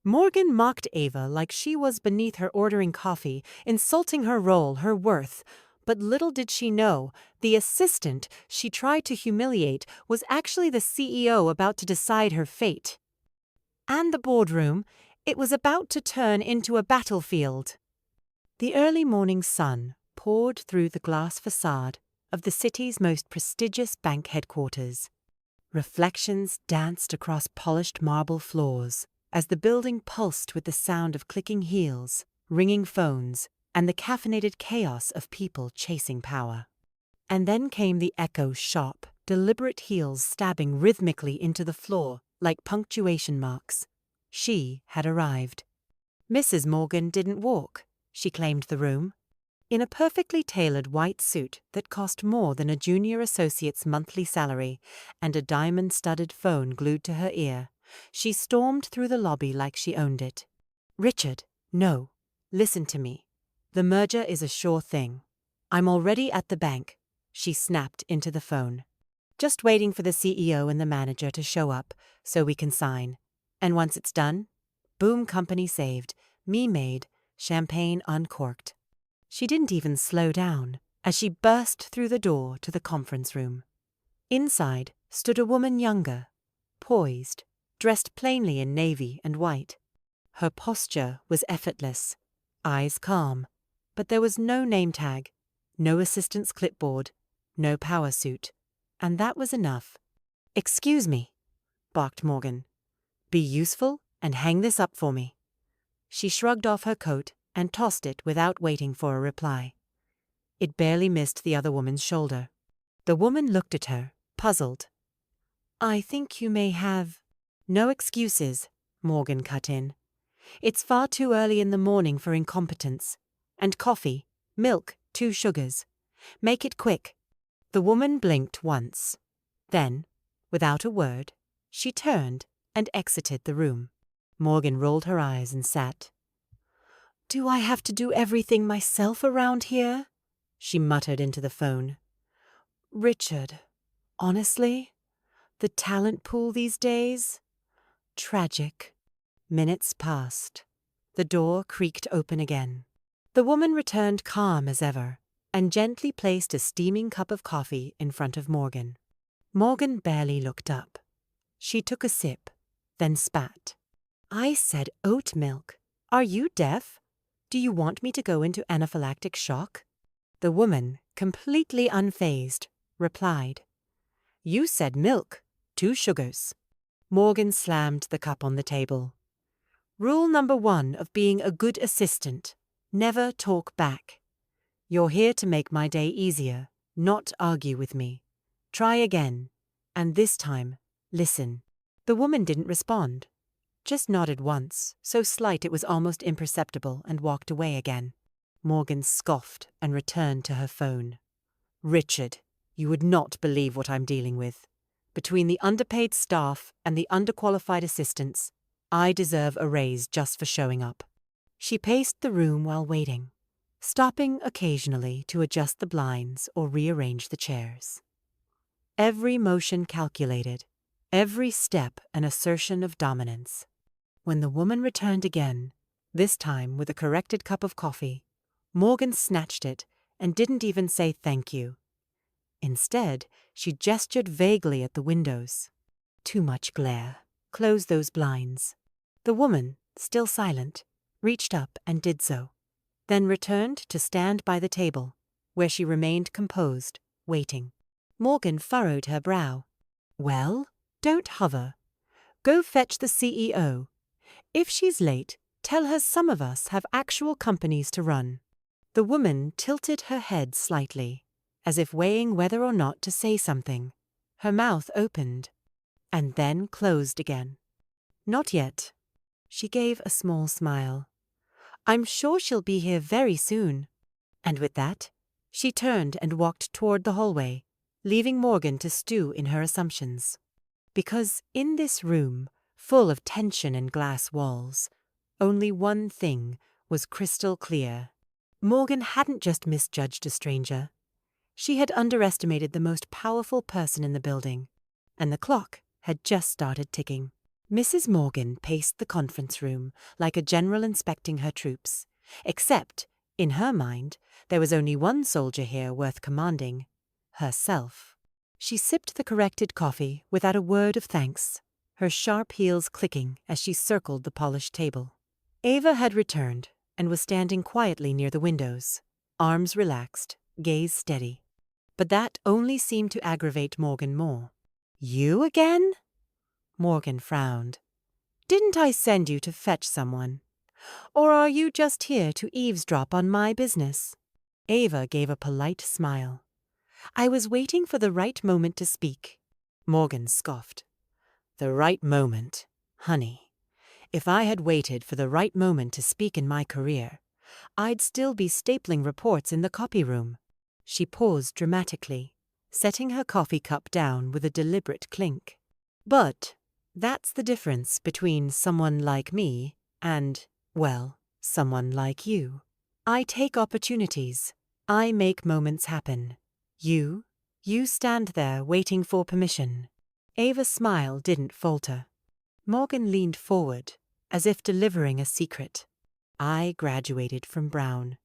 Morgan mocked Ava like she was beneath her ordering coffee, insulting her role, her worth. But little did she know, the assistant she tried to humiliate was actually the CEO about to decide her fate. And the boardroom, it was about to turn into a battlefield. The early morning sun poured through the glass facade of the city's most prestigious bank headquarters. Reflections danced across polished marble floors as the building pulsed with the sound of clicking heels, ringing phones, and the caffeinated chaos of people chasing power. And then came the echo's sharp, deliberate heels stabbing rhythmically into the floor like punctuation marks. She had arrived. Mrs. Morgan didn't walk, she claimed the room. In a perfectly tailored white suit that cost more than a junior associate's monthly salary and a diamond-studded phone glued to her ear, she stormed through the lobby like she owned it. "Richard, no. Listen to me. The merger is a sure thing. I'm already at the bank," she snapped into the phone. "Just waiting for the CEO and the manager to show up so we can sign. And once it's done, boom, company saved, me made, champagne uncorked." She didn't even slow down as she burst through the door to the conference room. Inside stood a woman younger, poised, dressed plainly in navy and white. Her posture was effortless, eyes calm, but there was no name tag, no assistant's clipboard, no power suit, and that was enough. "Excuse me," barked Morgan. "Be useful and hang this up for me." She shrugged off her coat and tossed it without waiting for a reply. It barely missed the other woman's shoulder. The woman looked at her, puzzled. "I think you may have—" "No excuses," Morgan cut in. "It's far too early in the morning for incompetence. And coffee, milk, 2 sugars. Make it quick." The woman blinked once. Then, without a word, she turned and exited the room. Morgan rolled her eyes and sat. "Do I have to do everything myself around here?" she muttered into the phone. "Richard, honestly, the talent pool these days? Tragic." Minutes passed. The door creaked open again. The woman returned calm as ever and gently placed a steaming cup of coffee in front of Morgan. Morgan barely looked up. She took a sip, then spat. "I said oat milk. Are you deaf? Do you want me to go into anaphylactic shock?" The woman, completely unfazed, replied, "You said milk, 2 sugars." Morgan slammed the cup on the table. "Rule number 1 of being a good assistant: never talk back. You're here to make my day easier, not argue with me. Try again, and this time, listen." The woman didn't respond, just nodded once, so slight it was almost imperceptible, and walked away again. Morgan scoffed and returned to her phone. "Richard, you would not believe what I'm dealing with. Between the underpaid staff and the underqualified assistants, I deserve a raise just for showing up." She paced the room while waiting, stopping occasionally to adjust the blinds or rearrange the chairs. Every motion calculated, every step an assertion of dominance. When the woman returned again, this time with a corrected cup of coffee, Morgan snatched it and didn't even say thank you. Instead, she gestured vaguely at the windows. "Too much glare. Close those blinds." The woman, still silent, reached up and did so, then returned to stand by the table, where she remained composed, waiting. Morgan furrowed her brow. "Well, don't hover. Go fetch the CEO. If she's late, tell her some of us have actual companies to run." The woman tilted her head slightly, as if weighing whether or not to say something. Her mouth opened, and then closed again. "Not yet." She gave a small smile. "I'm sure she'll be here very soon." And with that, she turned and walked toward the hallway, leaving Morgan to stew in her assumptions. Because in this room, full of tension and glass walls, only one thing was crystal clear. Morgan hadn't just misjudged a stranger. She had underestimated the most powerful person in the building, and the clock had just started ticking. Mrs. Morgan paced the conference room like a general inspecting her troops. Except, in her mind, there was only one soldier here worth commanding: herself. She sipped the corrected coffee without a word of thanks, her sharp heels clicking as she circled the polished table. Ava had returned and was standing quietly near the windows, arms relaxed, gaze steady. But that only seemed to aggravate Morgan more. "You again?" Morgan frowned. "Didn't I send you to fetch someone? Or are you just here to eavesdrop on my business?" Ava gave a polite smile. "I was waiting for the right moment to speak." Morgan scoffed. "The right moment? Honey, if I had waited for the right moment to speak in my career, I'd still be stapling reports in the copy room." She paused dramatically, setting her coffee cup down with a deliberate clink. "But that's the difference between someone like me and, well, someone like you. I take opportunities. I make moments happen. You stand there waiting for permission." Ava's smile didn't falter. Morgan leaned forward, as if delivering a secret. "I graduated from Brown.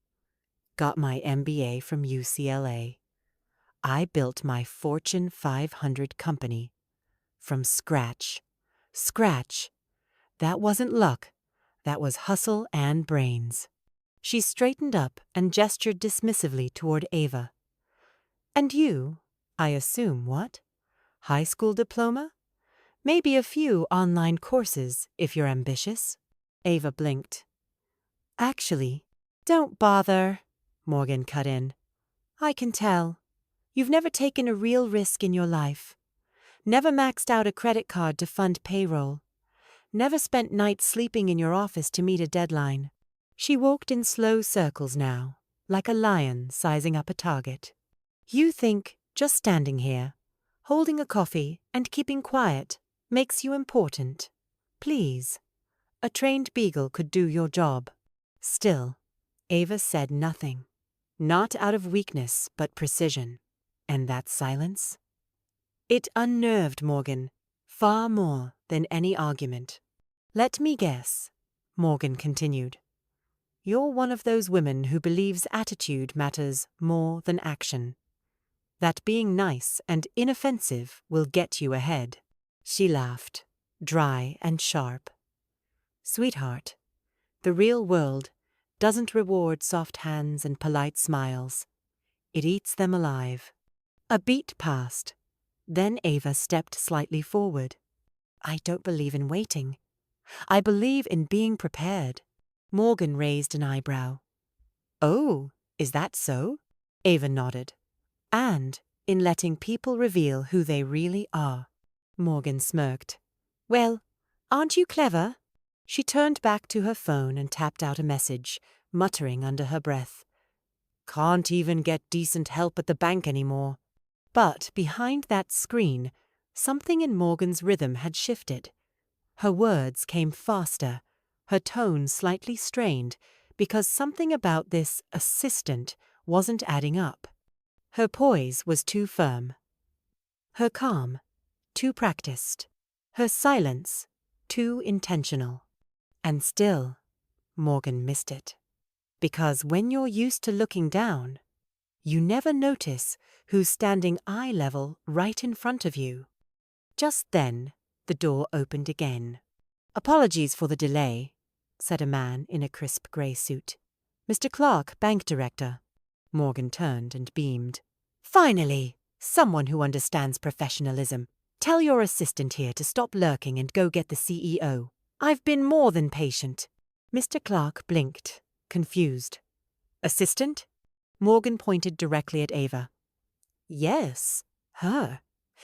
Got my MBA from UCLA. I built my Fortune 500 company. From scratch. Scratch. That wasn't luck. That was hustle and brains." She straightened up and gestured dismissively toward Ava. "And you, I assume, what? High school diploma? Maybe a few online courses, if you're ambitious." Ava blinked. "Actually, don't bother," Morgan cut in. "I can tell. You've never taken a real risk in your life. Never maxed out a credit card to fund payroll. Never spent nights sleeping in your office to meet a deadline." She walked in slow circles now, like a lion sizing up a target. "You think just standing here, holding a coffee and keeping quiet, makes you important. Please. A trained beagle could do your job." Still, Ava said nothing. Not out of weakness, but precision. And that silence? It unnerved Morgan, far more than any argument. "Let me guess," Morgan continued. "You're one of those women who believes attitude matters more than action. That being nice and inoffensive will get you ahead." She laughed, dry and sharp. "Sweetheart, the real world doesn't reward soft hands and polite smiles. It eats them alive." A beat passed. Then Ava stepped slightly forward. "I don't believe in waiting. I believe in being prepared." Morgan raised an eyebrow. "Oh, is that so?" Ava nodded. "And in letting people reveal who they really are." Morgan smirked. "Well, aren't you clever?" She turned back to her phone and tapped out a message, muttering under her breath. "Can't even get decent help at the bank anymore." But behind that screen, something in Morgan's rhythm had shifted. Her words came faster, her tone slightly strained, because something about this assistant wasn't adding up. Her poise was too firm. Her calm, too practiced. Her silence, too intentional. And still, Morgan missed it. Because when you're used to looking down, you never notice who's standing eye level right in front of you. Just then, the door opened again. "Apologies for the delay," said a man in a crisp grey suit. "Mr. Clark, bank director." Morgan turned and beamed. "Finally, someone who understands professionalism. Tell your assistant here to stop lurking and go get the CEO. I've been more than patient." Mr. Clark blinked, confused. "Assistant?" Morgan pointed directly at Ava. "Yes, her.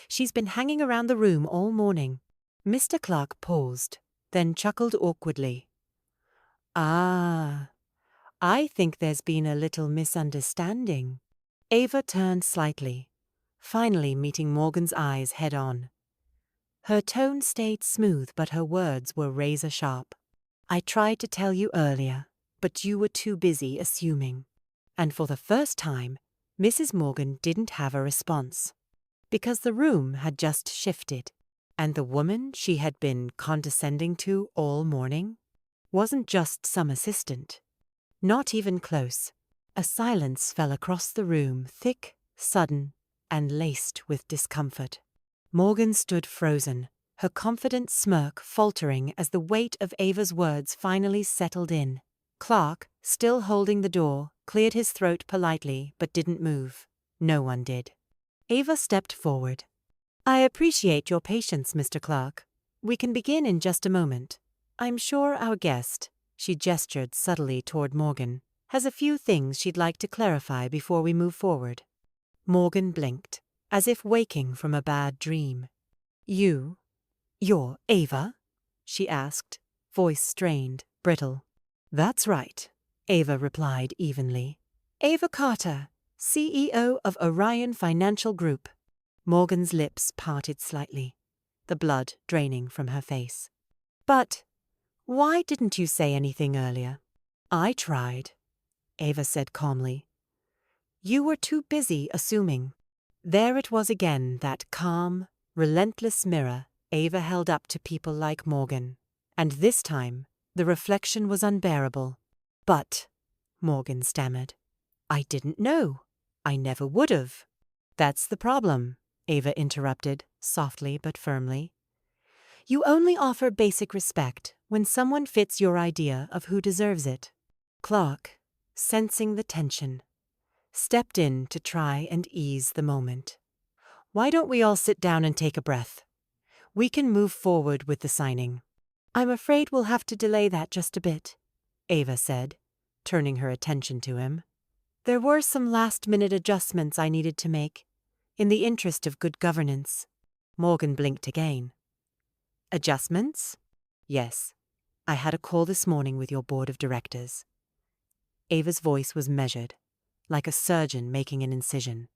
She's been hanging around the room all morning." Mr. Clark paused, then chuckled awkwardly. "Ah, I think there's been a little misunderstanding." Ava turned slightly, finally meeting Morgan's eyes head-on. Her tone stayed smooth, but her words were razor-sharp. "I tried to tell you earlier, but you were too busy assuming." And for the first time, Mrs. Morgan didn't have a response. Because the room had just shifted. And the woman she had been condescending to all morning wasn't just some assistant. Not even close. A silence fell across the room, thick, sudden, and laced with discomfort. Morgan stood frozen, her confident smirk faltering as the weight of Ava's words finally settled in. Clark, still holding the door, cleared his throat politely but didn't move. No one did. Ava stepped forward. "I appreciate your patience, Mr. Clark. We can begin in just a moment. I'm sure our guest," she gestured subtly toward Morgan, "has a few things she'd like to clarify before we move forward." Morgan blinked, as if waking from a bad dream. You're Ava?" she asked, voice strained, brittle. "That's right," Ava replied evenly. "Ava Carter, CEO of Orion Financial Group." Morgan's lips parted slightly, the blood draining from her face. "But why didn't you say anything earlier?" "I tried," Ava said calmly. "You were too busy assuming." There it was again, that calm, relentless mirror Ava held up to people like Morgan. And this time, the reflection was unbearable. "But," Morgan stammered, "I didn't know. I never would have." "That's the problem," Ava interrupted, softly but firmly. "You only offer basic respect when someone fits your idea of who deserves it." Clark, sensing the tension, stepped in to try and ease the moment. "Why don't we all sit down and take a breath? We can move forward with the signing." "I'm afraid we'll have to delay that just a bit," Ava said, turning her attention to him. "There were some last-minute adjustments I needed to make, in the interest of good governance." Morgan blinked again. "Adjustments?" "Yes. I had a call this morning with your board of directors." Ava's voice was measured, like a surgeon making an incision.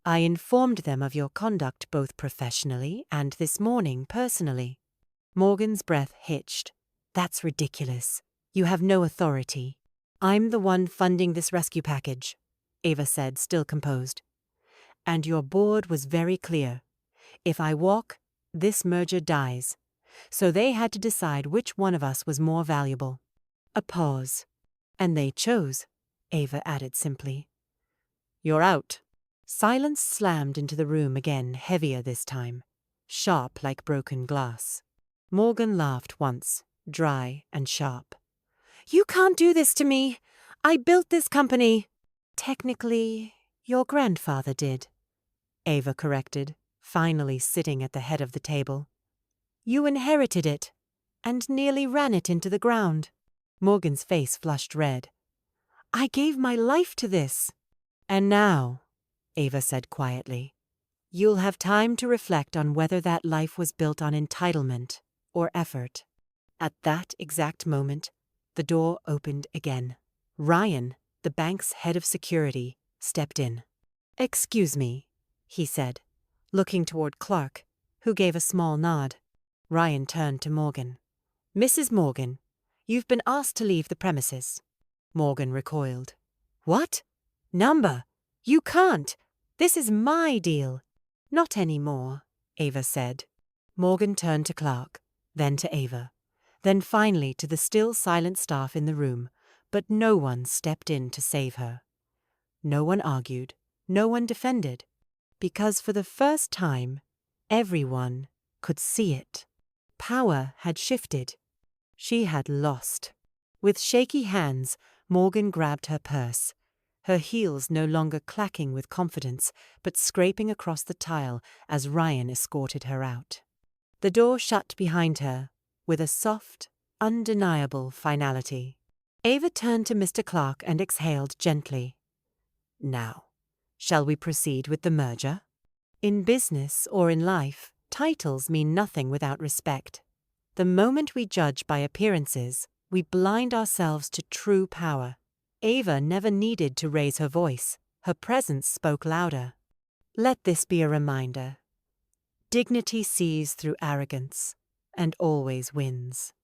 "I informed them of your conduct both professionally and this morning personally." Morgan's breath hitched. "That's ridiculous. You have no authority." "I'm the one funding this rescue package," Ava said, still composed. "And your board was very clear. If I walk, this merger dies. So they had to decide which one of us was more valuable." A pause. "And they chose," Ava added simply. "You're out." Silence slammed into the room again, heavier this time, sharp like broken glass. Morgan laughed once, dry and sharp. "You can't do this to me. I built this company." "Technically, your grandfather did," Ava corrected, finally sitting at the head of the table. "You inherited it, and nearly ran it into the ground." Morgan's face flushed red. "I gave my life to this." "And now," Ava said quietly, "you'll have time to reflect on whether that life was built on entitlement or effort." At that exact moment, the door opened again. Ryan, the bank's head of security, stepped in. "Excuse me," he said, looking toward Clark, who gave a small nod. Ryan turned to Morgan. "Mrs. Morgan, you've been asked to leave the premises." Morgan recoiled. "What? Number? You can't. This is my deal." "Not anymore," Ava said. Morgan turned to Clark, then to Ava, then finally to the still silent staff in the room, but no one stepped in to save her. No one argued, no one defended, because for the first time, everyone could see it. Power had shifted. She had lost. With shaky hands, Morgan grabbed her purse, her heels no longer clacking with confidence, but scraping across the tile as Ryan escorted her out. The door shut behind her, with a soft, undeniable finality. Ava turned to Mr. Clark and exhaled gently. "Now, shall we proceed with the merger?" In business or in life, titles mean nothing without respect. The moment we judge by appearances, we blind ourselves to true power. Ava never needed to raise her voice. Her presence spoke louder. Let this be a reminder. Dignity sees through arrogance and always wins.